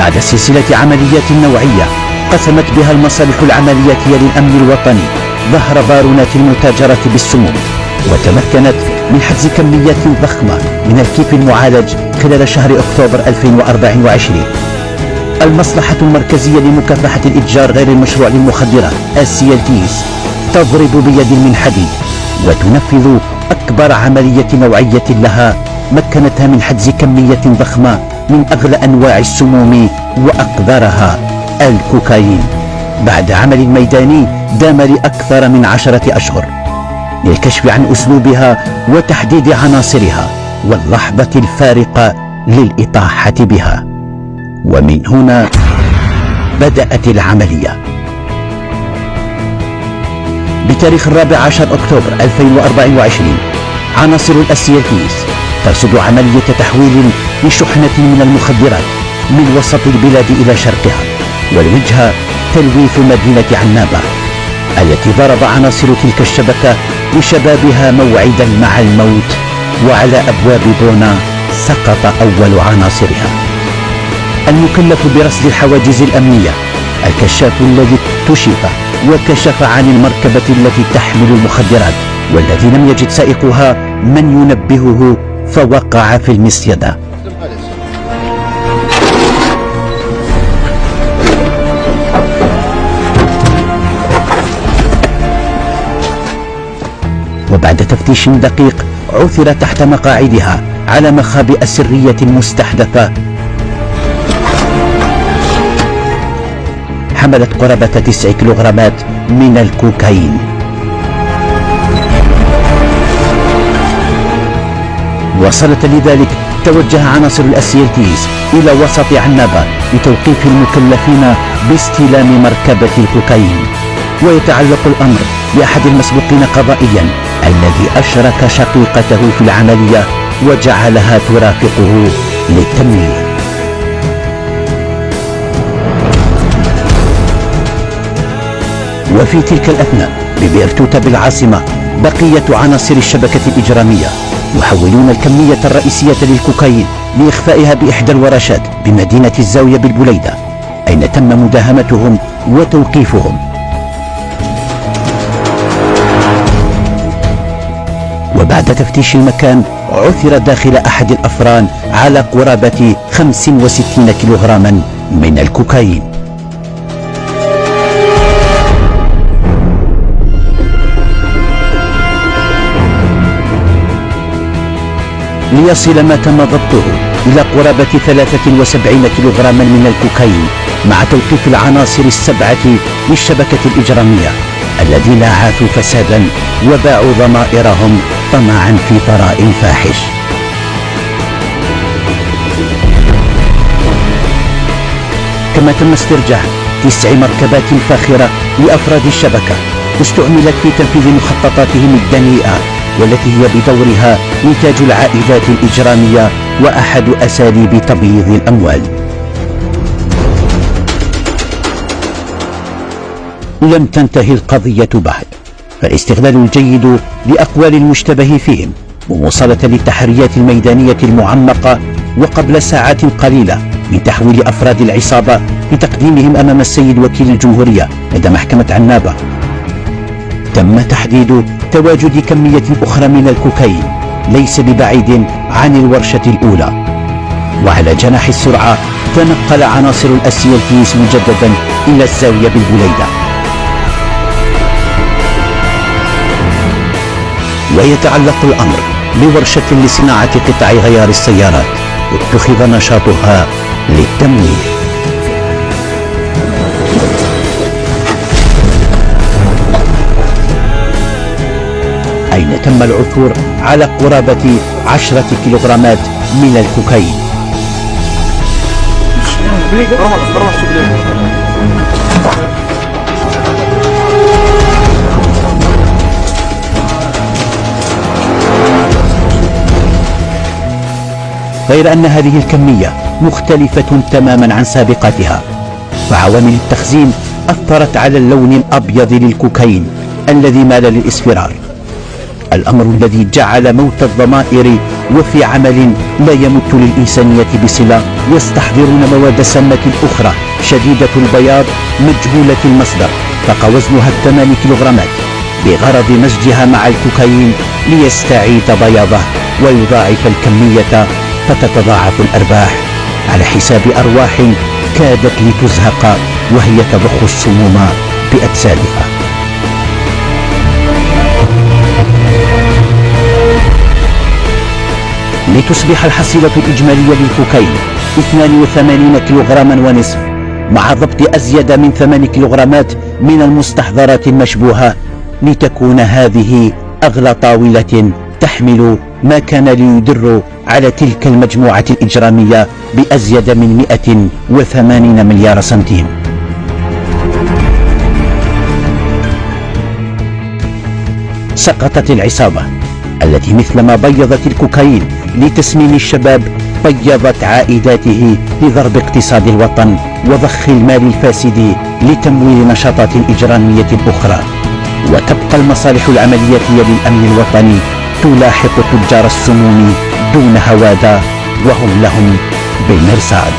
بعد سلسلة عمليات نوعية قسمت بها المصالح العملياتية للأمن الوطني ظهر بارونات المتاجرة بالسموم، وتمكنت من حجز كميات ضخمة من الكيف المعالج خلال شهر أكتوبر 2024. المصلحة المركزية لمكافحة الإتجار غير المشروع للمخدرات الCLTs تضرب بيد من حديد وتنفذ أكبر عملية نوعية لها مكنتها من حجز كمية ضخمة من أغلى أنواع السموم وأقذرها الكوكايين بعد عمل ميداني دام لأكثر من 10 أشهر للكشف عن أسلوبها وتحديد عناصرها واللحظة الفارقة للإطاحة بها. ومن هنا بدأت العملية. بتاريخ 14 أكتوبر 2024 عناصر الCLTs ترصد عملية تحويل لشحنة من المخدرات من وسط البلاد إلى شرقها، والوجهة تلويث مدينة عنابة التي ضرب عناصر تلك الشبكة لشبابها موعدا مع الموت، وعلى أبواب بونا سقط أول عناصرها. المكلف برصد الحواجز الأمنية الكشاف الذي اكتشف وكشف عن المركبة التي تحمل المخدرات والذي لم يجد سائقها من ينبهه فوقع في المصيدة. وبعد تفتيش دقيق عثر تحت مقاعدها على مخابئ سرية مستحدثة حملت قرابة 9 كيلوغرامات من الكوكايين. وصلت لذلك توجه عناصر الCLTs إلى وسط عنابة لتوقيف المكلفين باستلام مركبة الكوكايين. ويتعلق الأمر بأحد المسبوقين قضائيا الذي أشرك شقيقته في العملية وجعلها ترافقه للتمويل. وفي تلك الأثناء ببئر توتا بالعاصمة بقية عناصر الشبكة الإجرامية يحولون الكمية الرئيسية للكوكايين لإخفائها بإحدى الورشات بمدينة الزاوية بالبليدة، أين تم مداهمتهم وتوقيفهم. وبعد تفتيش المكان عثر داخل أحد الأفران على قرابة 65 كيلوغراما من الكوكايين. ليصل ما تم ضبطه إلى قرابة 73 كيلوغراما من الكوكايين مع توقيف العناصر السبعة للشبكة الإجرامية الذين عاثوا فسادا وباعوا ضمائرهم طمعا في ثراء فاحش. كما تم استرجاع 9 مركبات فاخرة لأفراد الشبكة استعملت في تنفيذ مخططاتهم الدنيئة، والتي هي بدورها نتاج العائدات الإجرامية وأحد أساليب تبييض الأموال. لم تنتهي القضية بعد، فالاستغلال الجيد لأقوال المشتبه فيهم ومواصلة للتحريات الميدانية المعمقة، وقبل ساعات قليلة من تحويل أفراد العصابة لتقديمهم أمام السيد وكيل الجمهورية لدى محكمة عنابة، تم تحديد تواجد كمية أخرى من الكوكايين ليس ببعيد عن الورشة الأولى. وعلى جناح السرعة تنقل عناصر الCLTs مجددا إلى الزاوية بالبليدة. ويتعلق الأمر بورشة لصناعة قطع غيار السيارات اتخذ نشاطها للتمويل. أين تم العثور على قرابة 10 كيلوغرامات من الكوكايين. غير أن هذه الكمية مختلفة تماما عن سابقاتها، فعوامل التخزين أثرت على اللون الأبيض للكوكايين الذي مال للإصفرار، الأمر الذي جعل موت الضمائر وفي عمل لا يمت للإنسانية بصلة يستحضرون مواد سامة أخرى شديدة البياض مجهولة المصدر فوق وزنها 8 كيلوغرامات بغرض مزجها مع الكوكايين ليستعيد بياضه ويضاعف الكمية فتتضاعف الأرباح على حساب أرواح كادت لتزهق وهي تضخ السموم بأجسادها. لتصبح الحصيلة الإجمالية للكوكايين 82 كيلوغراما ونصف مع ضبط أزيد من 8 كيلوغرامات من المستحضرات المشبوهة، لتكون هذه أغلى طاولة تحمل ما كان ليدر على تلك المجموعة الإجرامية بأزيد من 180 مليار سنتيم. سقطت العصابة التي مثلما بيضت الكوكايين لتسمين الشباب بيضت عائداته لضرب اقتصاد الوطن وضخ المال الفاسد لتمويل نشاطات إجرامية أخرى، وتبقى المصالح العملياتية للأمن الوطني تلاحق تجار السموم دون هوادة وهم لهم بالمرصاد.